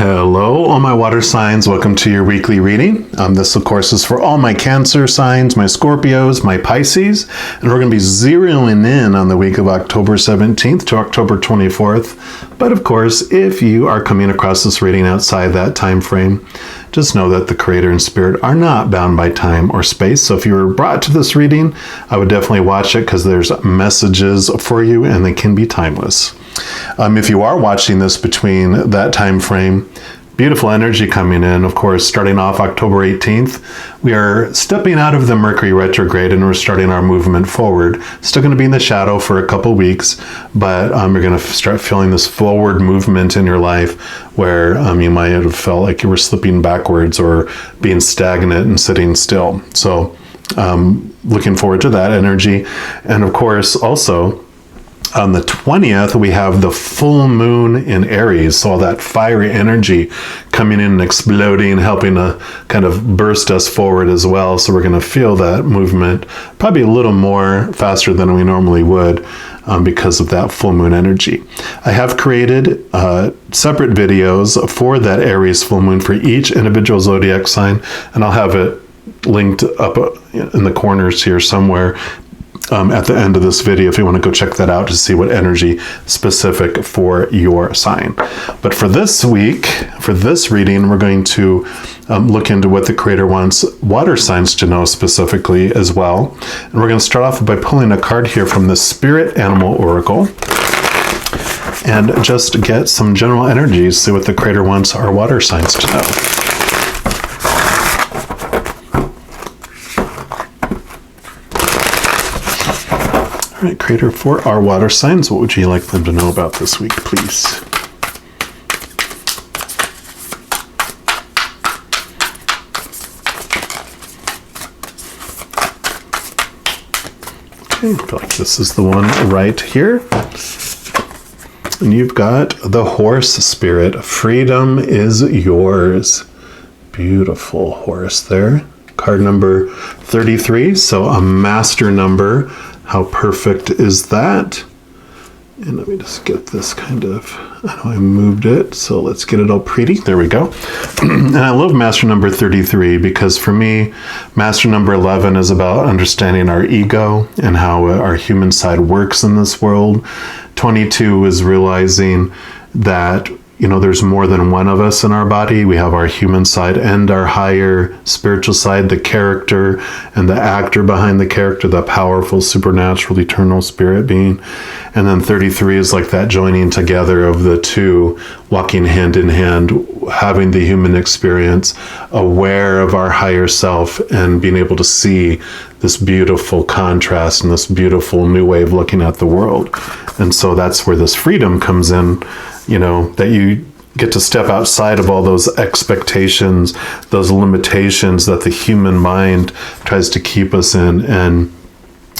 Hello, all my water signs. Welcome to your weekly reading. This, of course, is for all my Cancer signs, my Scorpios, my Pisces, and we're going to be zeroing in on the week of October 17th to October 24th. But, of course, if you are coming across this reading outside that time frame, just know that the Creator and Spirit are not bound by time or space. So if you were brought to this reading, I would definitely watch it because there's messages for you and they can be timeless. If you are watching this between that time frame, beautiful energy coming in. Of course, starting off October 18th, we are stepping out of the Mercury retrograde and we're starting our movement forward. Still going to be in the shadow for a couple weeks, but you're going to start feeling this forward movement in your life where you might have felt like you were slipping backwards or being stagnant and sitting still. So looking forward to that energy. And of course, also, on the 20th, we have the full moon in Aries. So all that fiery energy coming in and exploding, helping to kind of burst us forward as well. So we're going to feel that movement probably a little more faster than we normally would because of that full moon energy. I have created separate videos for that Aries full moon for each individual zodiac sign, and I'll have it linked up in the corners here somewhere at the end of this video if you want to go check that out to see what energy specific for your sign. But for this week, for this reading, we're going to look into what the Creator wants water signs to know specifically as well. And we're going to start off by pulling a card here from the Spirit Animal Oracle and just get some general energies, see what the Creator wants our water signs to know. All right, Creator, for our water signs, what would you like them to know about this week, please? Okay, I feel like this is the one right here. And you've got the Horse Spirit. Freedom is yours. Beautiful horse there. Card number 33, so a master number. How perfect is that? And let me just get this kind of, I know I moved it, so let's get it all pretty. There we go. And I love master number 33 because for me, master number 11 is about understanding our ego and how our human side works in this world. 22 is realizing that there's more than one of us in our body. We have our human side and our higher spiritual side, the character and the actor behind the character, the powerful, supernatural, eternal spirit being. And then 33 is like that joining together of the two, walking hand in hand, having the human experience, aware of our higher self and being able to see this beautiful contrast and this beautiful new way of looking at the world. And so that's where this freedom comes in, that you get to step outside of all those expectations, those limitations that the human mind tries to keep us in, and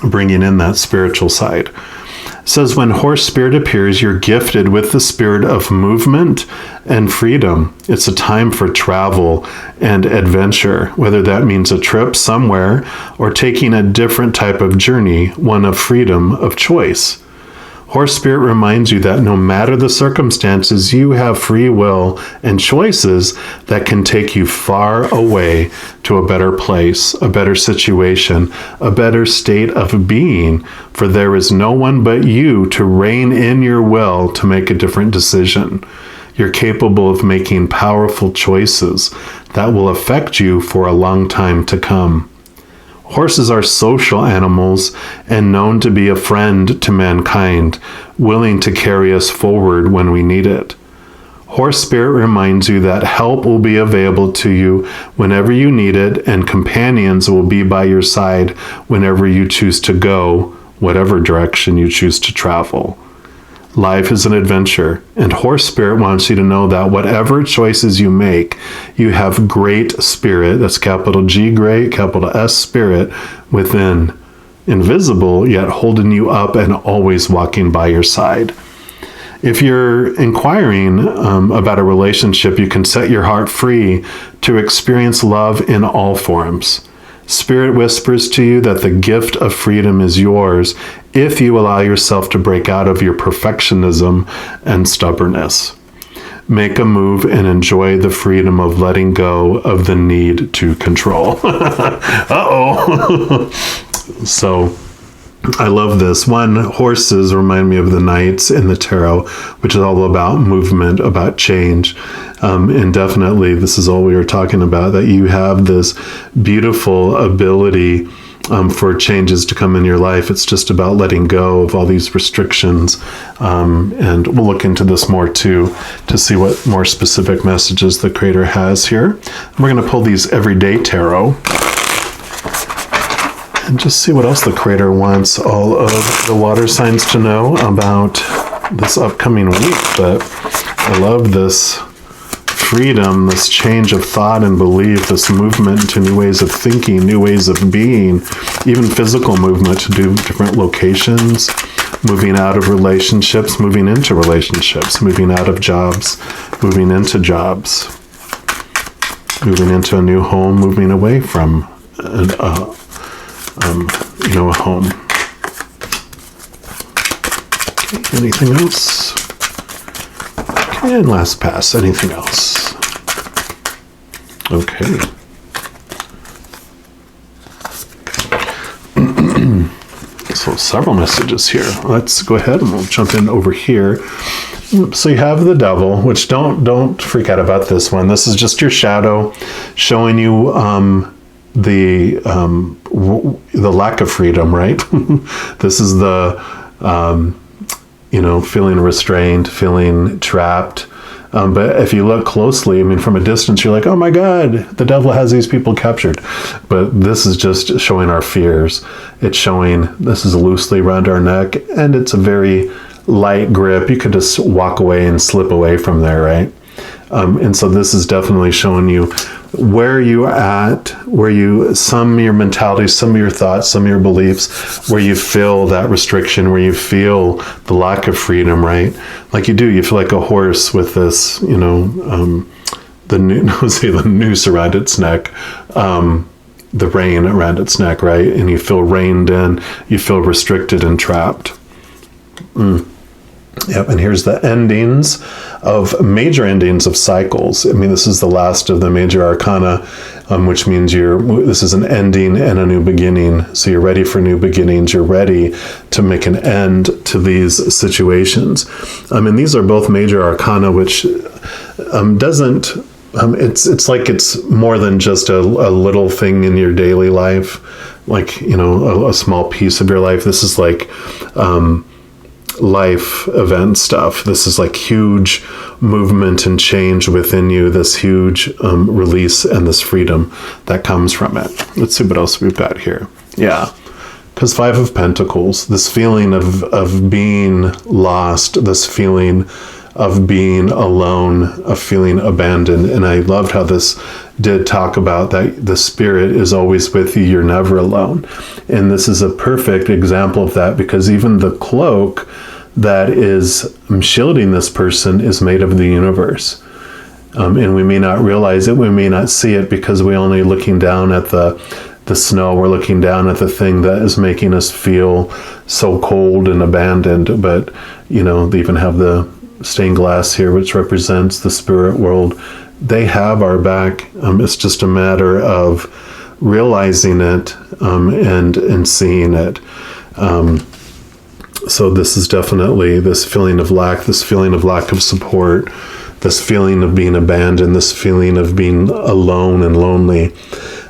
bringing in that spiritual side. It says, when Horse Spirit appears, you're gifted with the spirit of movement and freedom. It's a time for travel and adventure, whether that means a trip somewhere or taking a different type of journey, one of freedom of choice. Horse Spirit reminds you that no matter the circumstances, you have free will and choices that can take you far away to a better place, a better situation, a better state of being, for there is no one but you to rein in your will to make a different decision. You're capable of making powerful choices that will affect you for a long time to come. Horses are social animals and known to be a friend to mankind, willing to carry us forward when we need it. Horse Spirit reminds you that help will be available to you whenever you need it, and companions will be by your side whenever you choose to go, whatever direction you choose to travel. Life is an adventure, and Horse Spirit wants you to know that whatever choices you make, you have great spirit, that's capital G great, capital S spirit, within, invisible, yet holding you up and always walking by your side. If you're inquiring about a relationship, you can set your heart free to experience love in all forms. Spirit whispers to you that the gift of freedom is yours if you allow yourself to break out of your perfectionism and stubbornness. make a move and enjoy the freedom of letting go of the need to control. Uh-oh. So I love this one. Horses remind me of the knights in the tarot, which is all about movement, about change. And definitely this is all we were talking about, that you have this beautiful ability for changes to come in your life. It's just about letting go of all these restrictions. And we'll look into this more too, to see what more specific messages the Creator has here. We're going to pull these everyday tarot and just see what else the Creator wants all of the water signs to know about this upcoming week. But I love this freedom, this change of thought and belief, this movement to new ways of thinking, new ways of being, even physical movement to do different locations, moving out of relationships, moving into relationships, moving out of jobs, moving into jobs, moving into a new home, moving away from a home. Okay, anything else? Okay, and last pass, anything else? Okay. So several messages here. Let's go ahead and we'll jump in over here. So you have the Devil, which don't freak out about this one. This is just your shadow showing you the lack of freedom, right? This is the feeling restrained, feeling trapped. But if you look closely, I mean, from a distance, you're like, oh my God, the Devil has these people captured. But this is just showing our fears. It's showing this is loosely around our neck, and it's a very light grip. You could just walk away and slip away from there, right? And so this is definitely showing you where you at, some of your mentality, some of your thoughts, some of your beliefs, where you feel that restriction, where you feel the lack of freedom, right? Like you feel like a horse with this, the noose around its neck, the rein around its neck, right? And you feel reined in, you feel restricted and trapped. Yep, and here's the major endings of cycles. I mean, this is the last of the major arcana, which means this is an ending and a new beginning. So you're ready for new beginnings. You're ready to make an end to these situations. And these are both major arcana, which doesn't. It's like it's more than just a little thing in your daily life, like a small piece of your life. This is like. Life event stuff. This is like huge movement and change within you, this huge release and this freedom that comes from it. Let's see what else we've got here. Yeah, because 5 of Pentacles, this feeling of being lost, this feeling of being alone, of feeling abandoned. And I loved how this did talk about that the Spirit is always with you, you're never alone. And this is a perfect example of that, because even the cloak that is shielding this person is made of the universe. And we may not realize it, we may not see it, because we're only looking down at the snow, we're looking down at the thing that is making us feel so cold and abandoned. But, they even have the stained glass here, which represents the spirit world. They have our back. It's just a matter of realizing it and seeing it. So this is definitely this feeling of lack of support, this feeling of being abandoned, this feeling of being alone and lonely.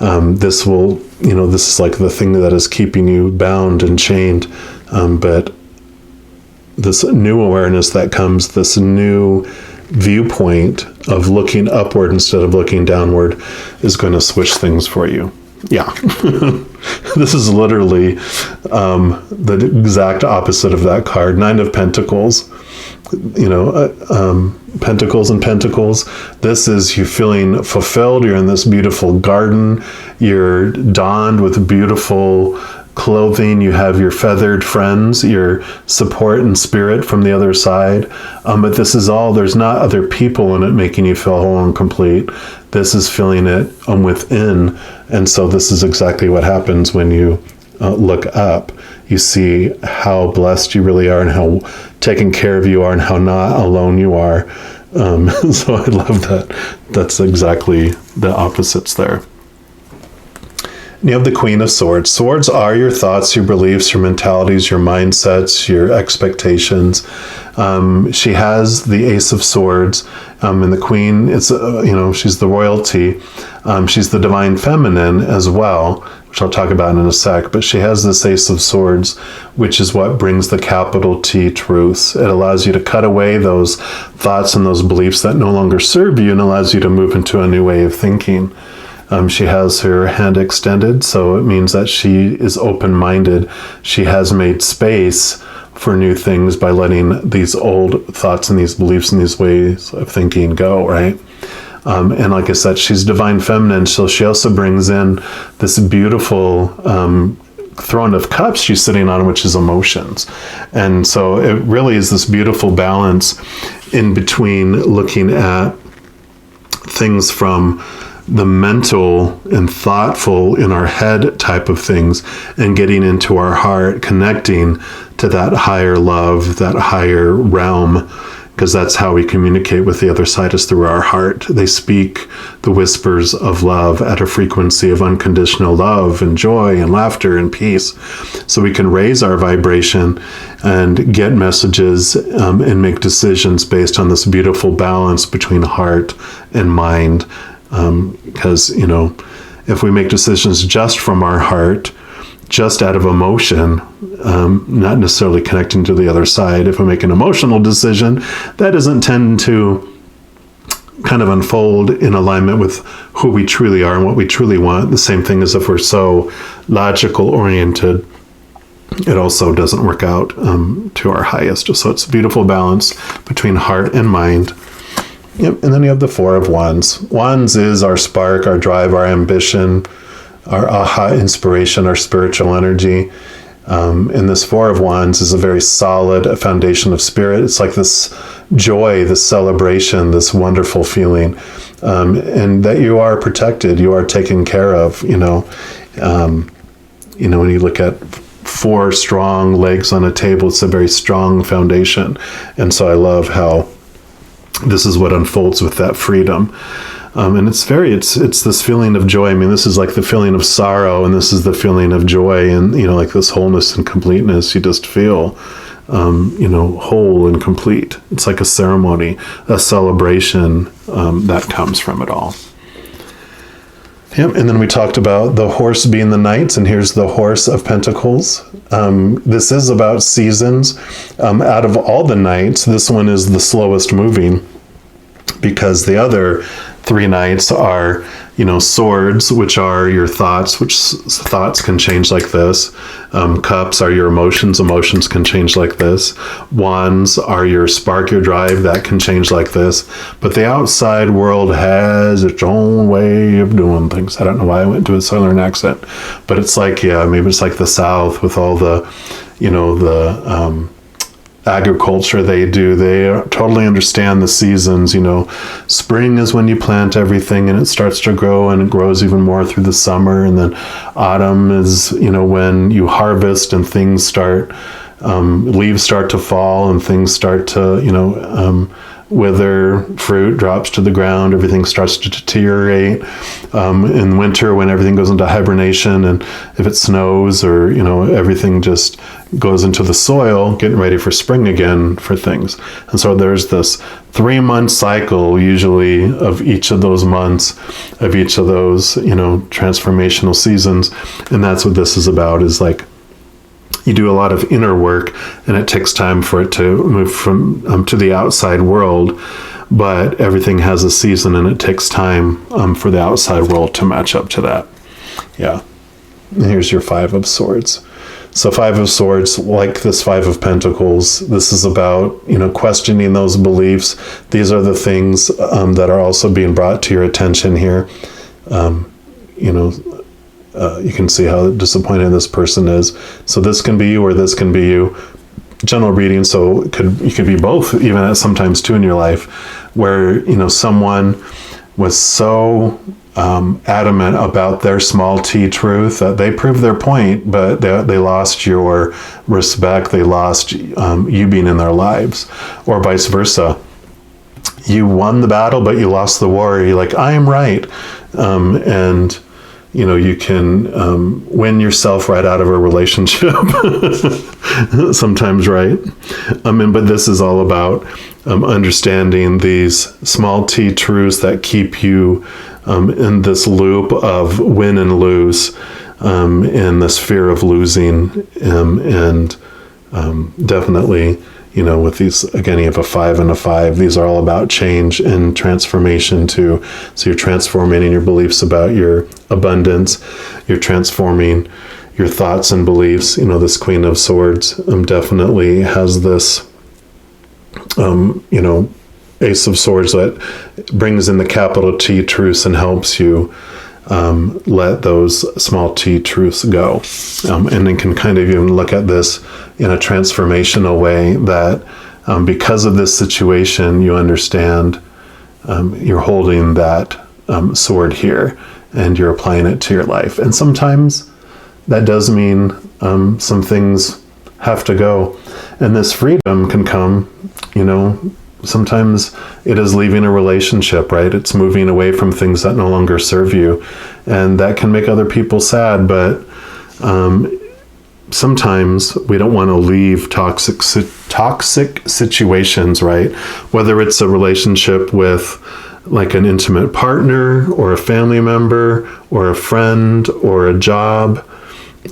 This is like the thing that is keeping you bound and chained. But this new awareness that comes, this new viewpoint of looking upward instead of looking downward, is going to switch things for you. Yeah. This is literally the exact opposite of that card. 9 of Pentacles. Pentacles and Pentacles. This is you feeling fulfilled. You're in this beautiful garden. You're donned with beautiful clothing. You have your feathered friends, your support and spirit from the other side. But this is all, there's not other people in it making you feel whole and complete. This is feeling it within. And so this is exactly what happens when you look up. You see how blessed you really are, and how taken care of you are, and how not alone you are. So I love that. That's exactly the opposites there. And you have the Queen of Swords. Swords are your thoughts, your beliefs, your mentalities, your mindsets, your expectations. She has the Ace of Swords, and the Queen, it's, she's the royalty. She's the divine feminine as well, which I'll talk about in a sec, but she has this Ace of Swords, which is what brings the capital T truths. It allows you to cut away those thoughts and those beliefs that no longer serve you and allows you to move into a new way of thinking. She has her hand extended, so it means that she is open-minded. She has made space for new things by letting these old thoughts and these beliefs and these ways of thinking go, right? And like I said, she's divine feminine, so she also brings in this beautiful throne of cups she's sitting on, which is emotions. And so it really is this beautiful balance in between looking at things from the mental and thoughtful in our head type of things and getting into our heart, connecting to that higher love, that higher realm, because that's how we communicate with the other side, is through our heart. They speak the whispers of love at a frequency of unconditional love and joy and laughter and peace. So we can raise our vibration and get messages and make decisions based on this beautiful balance between heart and mind. Because, if we make decisions just from our heart, just out of emotion, not necessarily connecting to the other side, if we make an emotional decision, that doesn't tend to kind of unfold in alignment with who we truly are and what we truly want. The same thing as if we're so logical oriented, it also doesn't work out to our highest. So it's a beautiful balance between heart and mind. Yep. And then you have the Four of Wands. Wands is our spark, our drive, our ambition, our aha inspiration, our spiritual energy. And this Four of Wands is a very solid foundation of spirit. It's like this joy, this celebration, this wonderful feeling, and that you are protected, you are taken care of. When you look at four strong legs on a table, it's a very strong foundation. And so I love how this is what unfolds with that freedom. And it's this feeling of joy. I mean, this is like the feeling of sorrow, and this is the feeling of joy, and, like this wholeness and completeness. You just feel, whole and complete. It's like a ceremony, a celebration that comes from it all. Yep. And then we talked about the horse being the knights, and here's the Horse of Pentacles. This is about seasons. Out of all the knights, this one is the slowest moving, because the other three knights are, swords, which are your thoughts, which thoughts can change like this. Cups are your emotions. Emotions can change like this. Wands are your spark, your drive, that can change like this. But the outside world has its own way of doing things. I don't know why I went to a Southern accent, but it's like, maybe it's like the South with all the, agriculture they do. They totally understand the seasons. Spring is when you plant everything and it starts to grow, and it grows even more through the summer. And then autumn is, when you harvest and things start, leaves start to fall and things start to, wither, fruit drops to the ground, everything starts to deteriorate. In winter, when everything goes into hibernation, and if it snows or, everything just goes into the soil, getting ready for spring again for things. And so there's this 3-month cycle usually of each of those months, of each of those, transformational seasons. And that's what this is about, is like, you do a lot of inner work, and it takes time for it to move from to the outside world, but everything has a season, and it takes time for the outside world to match up to that. Yeah. And here's your Five of Swords. So Five of Swords, like this Five of Pentacles, this is about, questioning those beliefs. These are the things that are also being brought to your attention here. You can see how disappointed this person is. So this can be you, or this can be you. General reading, so you could be both, even sometimes too, in your life, where someone was so adamant about their small t truth that they proved their point, but they lost your respect. They lost you being in their lives, or vice versa. you won the battle, but you lost the war. You're like, I am right. And, you know, you can win yourself right out of a relationship. Sometimes, right? But this is all about understanding these small t truths that keep you in this loop of win and lose, in this fear of losing, and definitely, you know, with these, again, you have a 5 and a 5. These are all about change and transformation too. So you're transforming your beliefs about your abundance. You're transforming your thoughts and beliefs. You know, this Queen of Swords definitely has this, you know, Ace of Swords that brings in the capital T truths and helps you let those small t truths go. And then can kind of even look at this in a transformational way that because of this situation, you understand you're holding that sword here and you're applying it to your life. And sometimes that does mean some things have to go. And this freedom can come, you know, sometimes it is leaving a relationship, right? It's moving away from things that no longer serve you. And that can make other people sad, but sometimes we don't want to leave toxic situations, right? Whether it's a relationship with like an intimate partner or a family member or a friend or a job,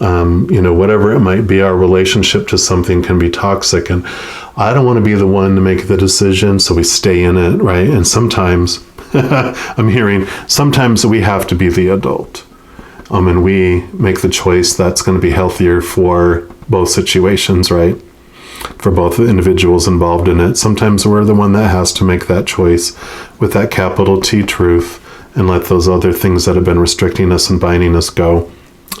you know, whatever it might be, our relationship to something can be toxic. And I don't want to be the one to make the decision, so we stay in it, right? And sometimes, I'm hearing, sometimes we have to be the adult. And we make the choice that's going to be healthier for both situations, right? For both the individuals involved in it. Sometimes we're the one that has to make that choice with that capital T truth and let those other things that have been restricting us and binding us go.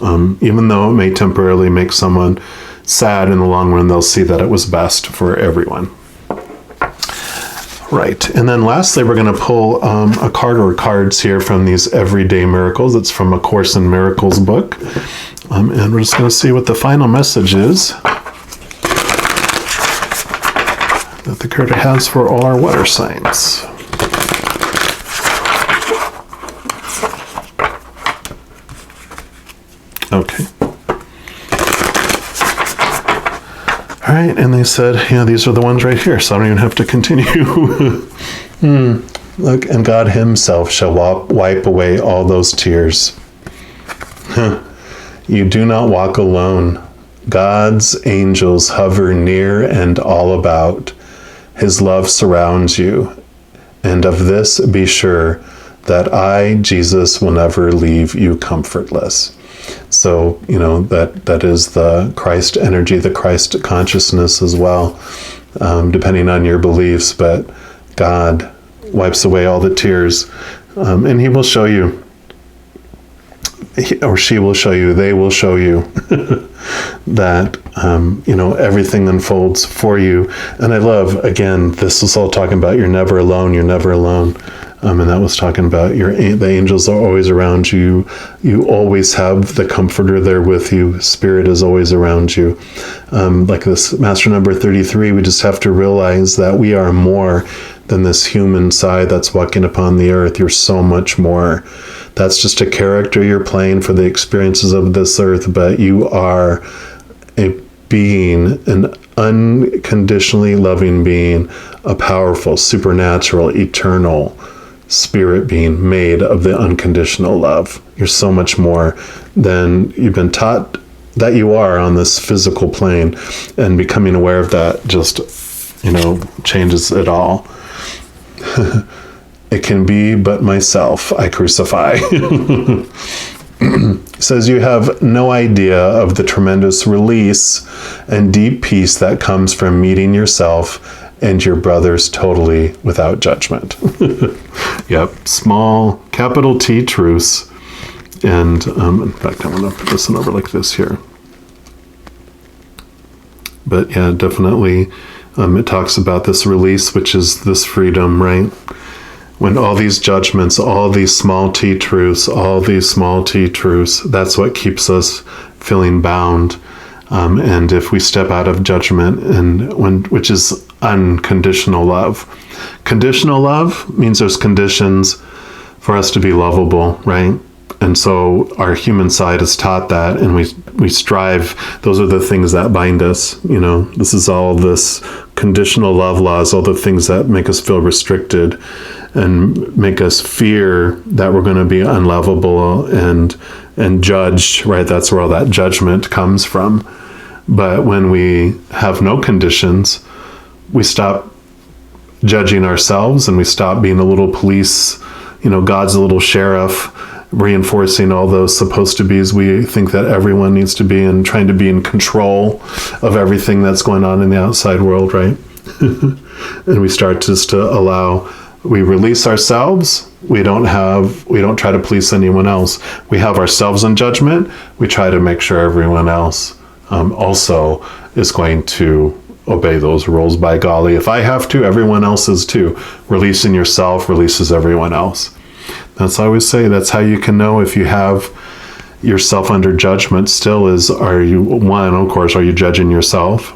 Even though it may temporarily make someone sad, in the long run, they'll see that it was best for everyone. Right. And then lastly, we're going to pull a card or cards here from these Everyday Miracles. It's from A Course in Miracles book. And we're just going to see what the final message is that the card has for all our water signs. Okay. All right, and they said, yeah, these are the ones right here, so I don't even have to continue. Look, and God himself shall wipe away all those tears. You do not walk alone. God's angels hover near and all about. His love surrounds you. And of this be sure, that I, Jesus, will never leave you comfortless. So, you know, that is the Christ energy, the Christ consciousness as well, depending on your beliefs. But God wipes away all the tears, and he will show you, or she will show you, they will show you that, you know, everything unfolds for you. And I love, again, this is all talking about you're never alone, you're never alone. And that was talking about the angels are always around you. You always have the comforter there with you. Spirit is always around you. Like this master number 33, we just have to realize that we are more than this human side that's walking upon the earth. You're so much more. That's just a character you're playing for the experiences of this earth, but you are a being, an unconditionally loving being, a powerful, supernatural, eternal spirit being made of the unconditional love. You're so much more than you've been taught that you are on this physical plane, and becoming aware of that just, you know, changes it all. It can be but myself I crucify. Says you have no idea of the tremendous release and deep peace that comes from meeting yourself and your brothers totally without judgment. Yep, small capital T truths. And in fact, I'm going to put this one over like this here. But yeah, definitely it talks about this release, which is this freedom, right? When all these judgments, all these small T truths, that's what keeps us feeling bound. And if we step out of judgment, which is unconditional love, Conditional love means there's conditions for us to be lovable, right? And so our human side is taught that, and we strive. Those are the things that bind us. You know, this is all this conditional love laws, all the things that make us feel restricted and make us fear that we're going to be unlovable and judged, right? That's where all that judgment comes from. But when we have no conditions, we stop judging ourselves and we stop being a little police, you know, God's a little sheriff, reinforcing all those supposed to be's we think that everyone needs to be, and trying to be in control of everything that's going on in the outside world, right? And we start just to allow, we release ourselves. We don't try to police anyone else. We have ourselves in judgment. We try to make sure everyone else also is going to obey those rules. By golly, if I have to, everyone else is too. Releasing yourself releases everyone else. That's I always say, that's how you can know if you have yourself under judgment still is, are you judging yourself?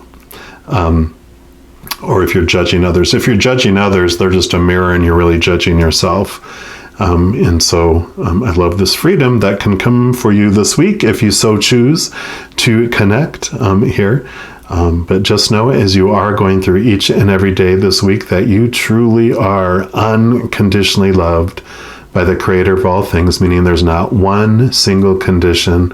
Or if you're judging others. If you're judging others, they're just a mirror and you're really judging yourself. And so I love this freedom that can come for you this week if you so choose to connect here. But just know, as you are going through each and every day this week, that you truly are unconditionally loved by the Creator of all things, meaning there's not one single condition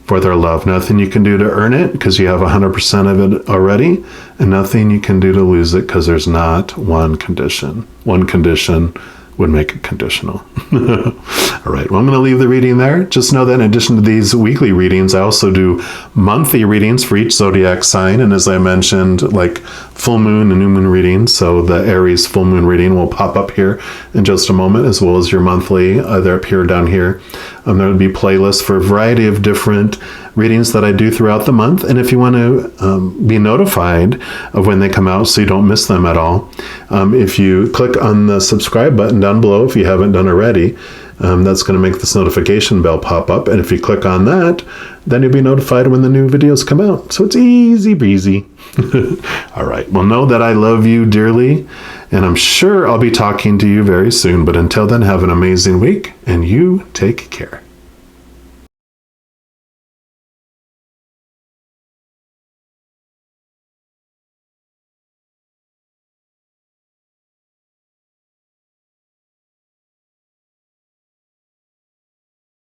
for their love. Nothing you can do to earn it because you have 100% of it already, and nothing you can do to lose it because there's not one condition. One condition would make it conditional. All right, well, I'm going to leave the reading there. Just know that in addition to these weekly readings, I also do monthly readings for each zodiac sign. And as I mentioned, like full moon and new moon readings. So the Aries full moon reading will pop up here in just a moment, as well as your monthly. They're up here or down here. There will be playlists for a variety of different readings that I do throughout the month. And if you want to be notified of when they come out so you don't miss them at all, if you click on the subscribe button down below, if you haven't done already, that's going to make this notification bell pop up. And if you click on that, then you'll be notified when the new videos come out. So it's easy breezy. All right. Well, know that I love you dearly, and I'm sure I'll be talking to you very soon. But until then, have an amazing week, and you take care.